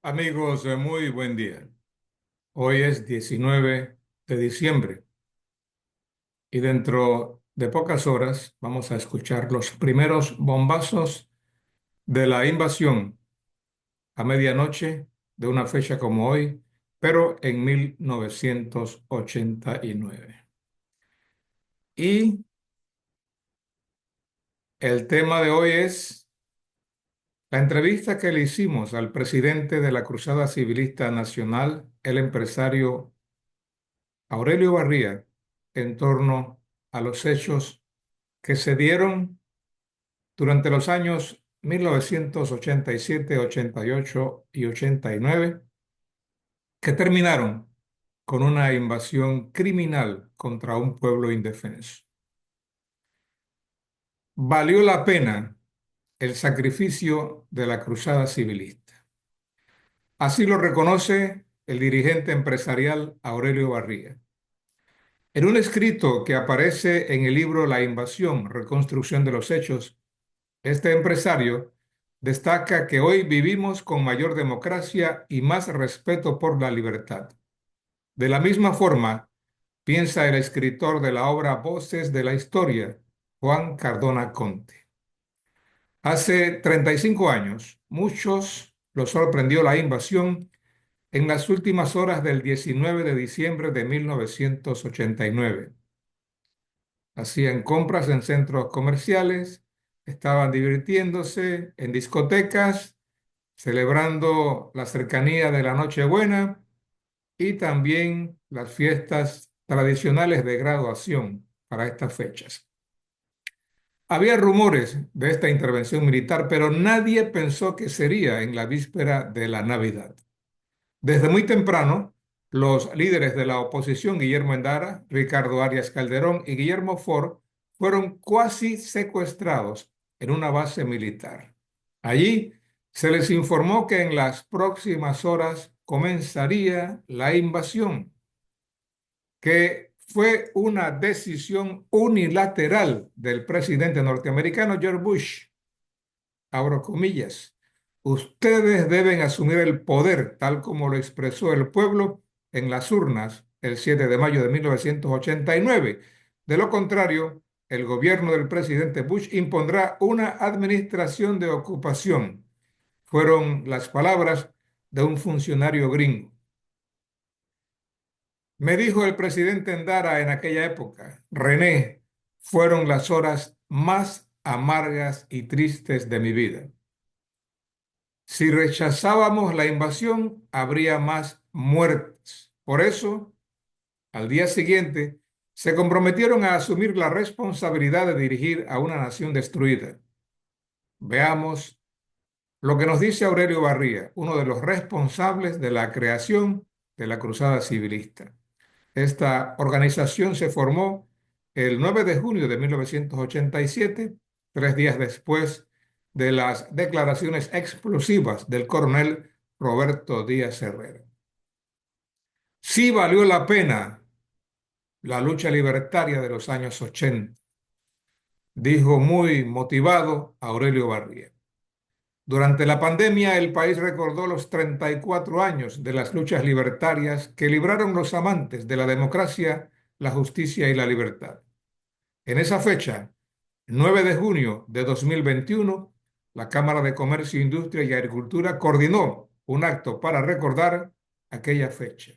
Amigos, muy buen día. Hoy es 19 de diciembre y dentro de pocas horas vamos a escuchar los primeros bombazos de la invasión a medianoche de una fecha como hoy, pero en 1989. Y el tema de hoy es la entrevista que le hicimos al presidente de la Cruzada Civilista Nacional, el empresario Aurelio Barría, en torno a los hechos que se dieron durante los años 1987, 88 y 89, que terminaron con una invasión criminal contra un pueblo indefenso. Valió la pena el sacrificio de la cruzada civilista. Así lo reconoce el dirigente empresarial Aurelio Barría. En un escrito que aparece en el libro La invasión, reconstrucción de los hechos, este empresario destaca que hoy vivimos con mayor democracia y más respeto por la libertad. De la misma forma, piensa el escritor de la obra Voces de la Historia, Juan Cardona Conte. Hace 35 años, muchos los sorprendió la invasión en las últimas horas del 19 de diciembre de 1989. Hacían compras en centros comerciales, estaban divirtiéndose en discotecas, celebrando la cercanía de la Nochebuena y también las fiestas tradicionales de graduación para estas fechas. Había rumores de esta intervención militar, pero nadie pensó que sería en la víspera de la Navidad. Desde muy temprano, los líderes de la oposición, Guillermo Endara, Ricardo Arias Calderón y Guillermo Ford, fueron cuasi secuestrados en una base militar. Allí se les informó que en las próximas horas comenzaría la invasión, que fue una decisión unilateral del presidente norteamericano George Bush. Abro comillas. Ustedes deben asumir el poder tal como lo expresó el pueblo en las urnas el 7 de mayo de 1989. De lo contrario, el gobierno del presidente Bush impondrá una administración de ocupación. Fueron las palabras de un funcionario gringo. Me dijo el presidente Endara en aquella época: René, fueron las horas más amargas y tristes de mi vida. Si rechazábamos la invasión, habría más muertes. Por eso, al día siguiente, se comprometieron a asumir la responsabilidad de dirigir a una nación destruida. Veamos lo que nos dice Aurelio Barría, uno de los responsables de la creación de la Cruzada Civilista. Esta organización se formó el 9 de junio de 1987, 3 días después de las declaraciones explosivas del coronel Roberto Díaz Herrera. Sí valió la pena la lucha libertaria de los años 80, dijo muy motivado Aurelio Barría. Durante la pandemia, el país recordó los 34 años de las luchas libertarias que libraron los amantes de la democracia, la justicia y la libertad. En esa fecha, 9 de junio de 2021, la Cámara de Comercio, Industria y Agricultura coordinó un acto para recordar aquella fecha.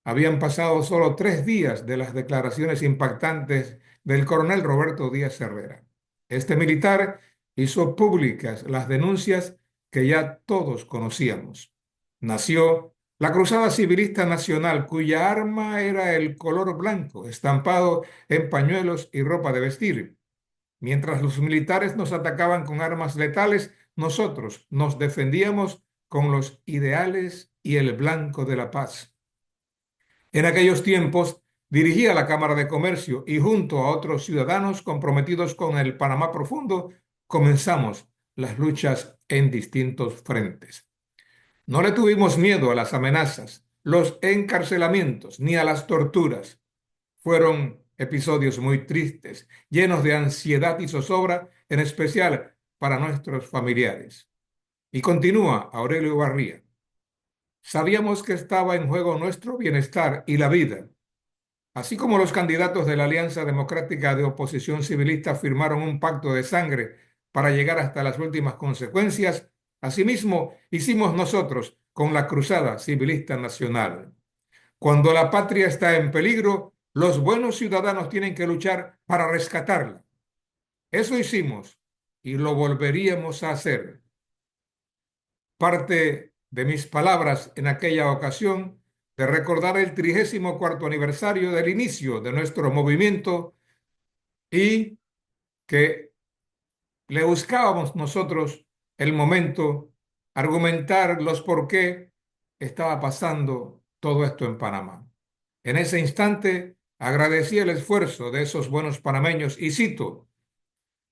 Habían pasado solo 3 días de las declaraciones impactantes del coronel Roberto Díaz Herrera. Este militar hizo públicas las denuncias que ya todos conocíamos. Nació la Cruzada Civilista Nacional, cuya arma era el color blanco, estampado en pañuelos y ropa de vestir. Mientras los militares nos atacaban con armas letales, nosotros nos defendíamos con los ideales y el blanco de la paz. En aquellos tiempos dirigía la Cámara de Comercio y junto a otros ciudadanos comprometidos con el Panamá profundo, comenzamos las luchas en distintos frentes. No le tuvimos miedo a las amenazas, los encarcelamientos ni a las torturas. Fueron episodios muy tristes, llenos de ansiedad y zozobra, en especial para nuestros familiares. Y continúa Aurelio Barría. Sabíamos que estaba en juego nuestro bienestar y la vida. Así como los candidatos de la Alianza Democrática de Oposición Civilista firmaron un pacto de sangre para llegar hasta las últimas consecuencias, asimismo hicimos nosotros con la Cruzada Civilista Nacional. Cuando la patria está en peligro, los buenos ciudadanos tienen que luchar para rescatarla. Eso hicimos y lo volveríamos a hacer. Parte de mis palabras en aquella ocasión de recordar el 34º aniversario del inicio de nuestro movimiento y que le buscábamos nosotros el momento, argumentar los por qué estaba pasando todo esto en Panamá. En ese instante agradecí el esfuerzo de esos buenos panameños y cito: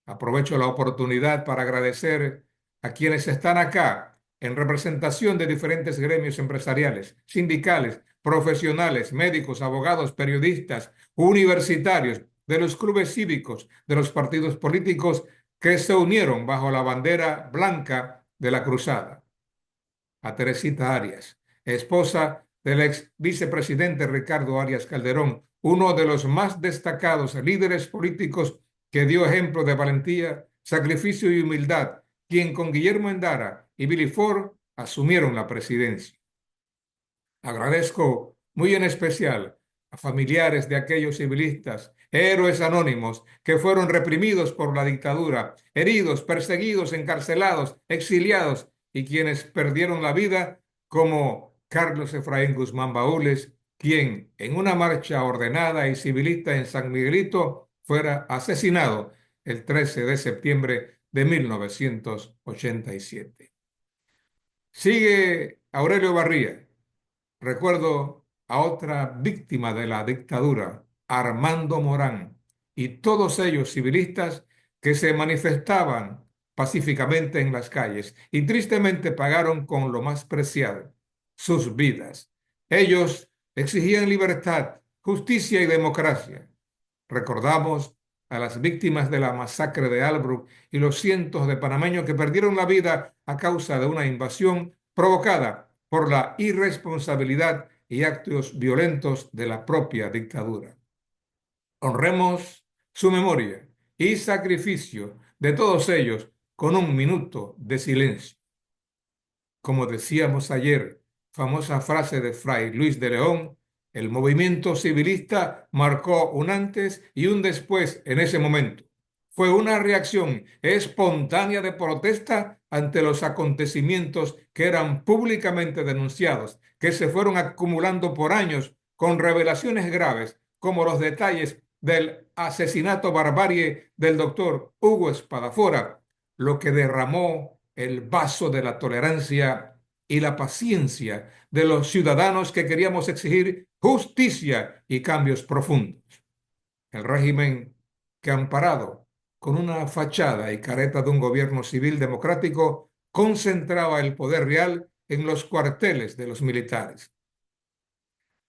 aprovecho la oportunidad para agradecer a quienes están acá en representación de diferentes gremios empresariales, sindicales, profesionales, médicos, abogados, periodistas, universitarios, de los clubes cívicos, de los partidos políticos que se unieron bajo la bandera blanca de la cruzada. A Teresita Arias, esposa del ex vicepresidente Ricardo Arias Calderón, uno de los más destacados líderes políticos que dio ejemplo de valentía, sacrificio y humildad, quien con Guillermo Endara y Billy Ford asumieron la presidencia. Agradezco muy en especial a familiares de aquellos civilistas, héroes anónimos que fueron reprimidos por la dictadura, heridos, perseguidos, encarcelados, exiliados y quienes perdieron la vida, como Carlos Efraín Guzmán Baúles, quien en una marcha ordenada y civilista en San Miguelito fuera asesinado el 13 de septiembre de 1987. Sigue Aurelio Barría. Recuerdo a otra víctima de la dictadura, Armando Morán, y todos ellos civilistas que se manifestaban pacíficamente en las calles y tristemente pagaron con lo más preciado, sus vidas. Ellos exigían libertad, justicia y democracia. Recordamos a las víctimas de la masacre de Albrook y los cientos de panameños que perdieron la vida a causa de una invasión provocada por la irresponsabilidad y actos violentos de la propia dictadura. Honremos su memoria y sacrificio de todos ellos con un minuto de silencio. Como decíamos ayer, famosa frase de Fray Luis de León, el movimiento civilista marcó un antes y un después en ese momento. Fue una reacción espontánea de protesta ante los acontecimientos que eran públicamente denunciados, que se fueron acumulando por años con revelaciones graves, como los detalles del asesinato barbarie del doctor Hugo Espadafora, lo que derramó el vaso de la tolerancia y la paciencia de los ciudadanos que queríamos exigir justicia y cambios profundos. El régimen que, amparado con una fachada y careta de un gobierno civil democrático, concentraba el poder real en los cuarteles de los militares.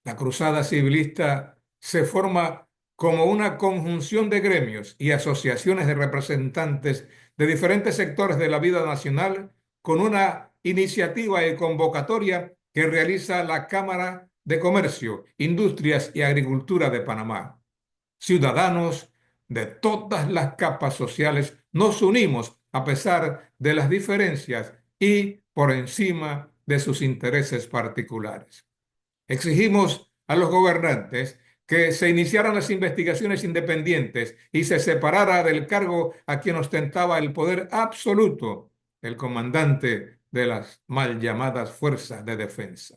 La cruzada civilista se forma como una conjunción de gremios y asociaciones de representantes de diferentes sectores de la vida nacional con una iniciativa y convocatoria que realiza la Cámara de Comercio, Industrias y Agricultura de Panamá. Ciudadanos de todas las capas sociales nos unimos a pesar de las diferencias y por encima de sus intereses particulares. Exigimos a los gobernantes que se iniciaran las investigaciones independientes y se separara del cargo a quien ostentaba el poder absoluto, el comandante de las mal llamadas fuerzas de defensa.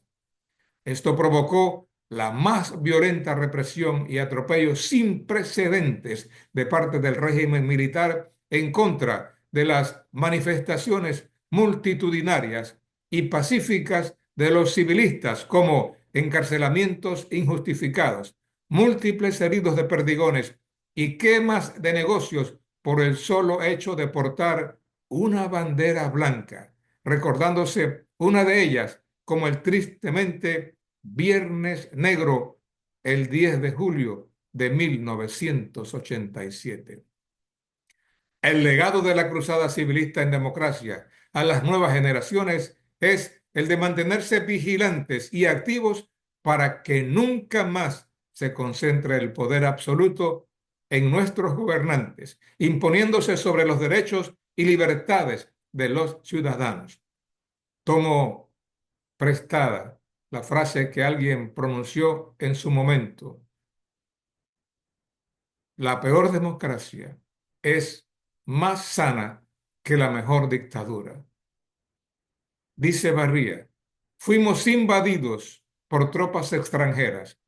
Esto provocó la más violenta represión y atropello sin precedentes de parte del régimen militar en contra de las manifestaciones multitudinarias y pacíficas de los civilistas, como encarcelamientos injustificados, múltiples heridos de perdigones y quemas de negocios por el solo hecho de portar una bandera blanca, recordándose una de ellas como el tristemente Viernes Negro, el 10 de julio de 1987. El legado de la cruzada civilista en democracia a las nuevas generaciones es el de mantenerse vigilantes y activos para que nunca más se concentre el poder absoluto en nuestros gobernantes, imponiéndose sobre los derechos y libertades de los ciudadanos. Tomo prestada la frase que alguien pronunció en su momento: la peor democracia es más sana que la mejor dictadura. Dice Barría, fuimos invadidos por tropas extranjeras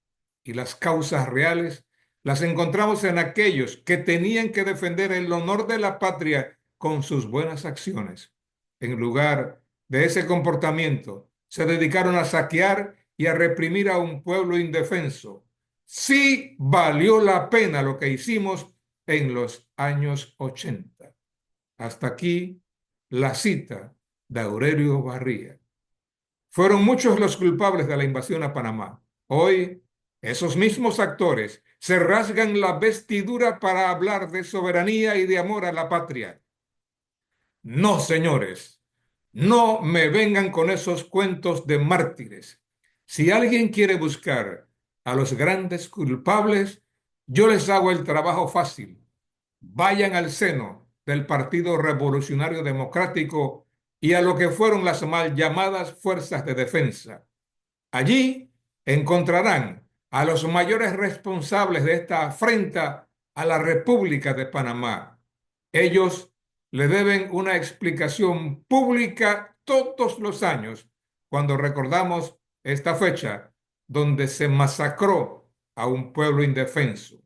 y las causas reales las encontramos en aquellos que tenían que defender el honor de la patria con sus buenas acciones. En lugar de ese comportamiento, se dedicaron a saquear y a reprimir a un pueblo indefenso. Sí valió la pena lo que hicimos en los años 80. Hasta aquí la cita de Aurelio Barría. Fueron muchos los culpables de la invasión a Panamá. Hoy, esos mismos actores se rasgan la vestidura para hablar de soberanía y de amor a la patria. No, señores, no me vengan con esos cuentos de mártires. Si alguien quiere buscar a los grandes culpables, yo les hago el trabajo fácil. Vayan al seno del Partido Revolucionario Democrático y a lo que fueron las mal llamadas fuerzas de defensa. Allí encontrarán a los mayores responsables de esta afrenta a la República de Panamá. Ellos le deben una explicación pública todos los años cuando recordamos esta fecha donde se masacró a un pueblo indefenso.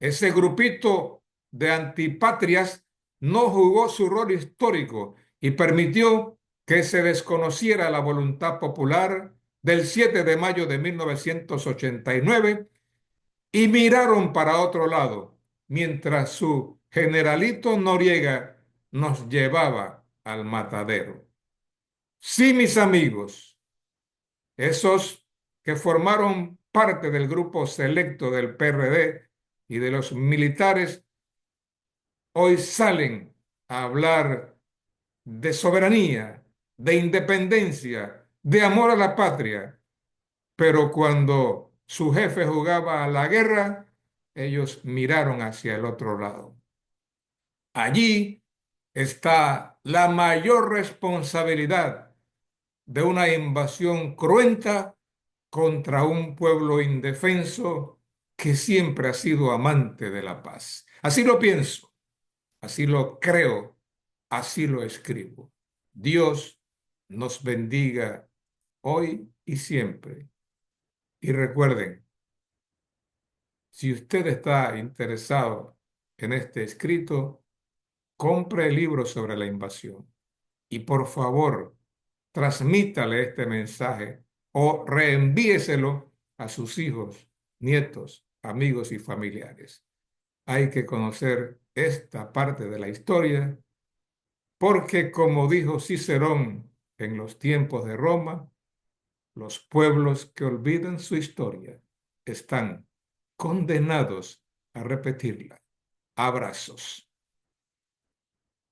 Ese grupito de antipatrias no jugó su rol histórico y permitió que se desconociera la voluntad popular del 7 de mayo de 1989 y miraron para otro lado, mientras su generalito Noriega nos llevaba al matadero. Sí, mis amigos, esos que formaron parte del grupo selecto del PRD y de los militares hoy salen a hablar de soberanía, de independencia, de amor a la patria, pero cuando su jefe jugaba a la guerra, ellos miraron hacia el otro lado. Allí está la mayor responsabilidad de una invasión cruenta contra un pueblo indefenso que siempre ha sido amante de la paz. Así lo pienso, así lo creo, así lo escribo. Dios nos bendiga hoy y siempre. Y recuerden, si usted está interesado en este escrito, compre el libro sobre la invasión y por favor, transmítale este mensaje o reenvíeselo a sus hijos, nietos, amigos y familiares. Hay que conocer esta parte de la historia porque, como dijo Cicerón en los tiempos de Roma, los pueblos que olvidan su historia están condenados a repetirla. Abrazos.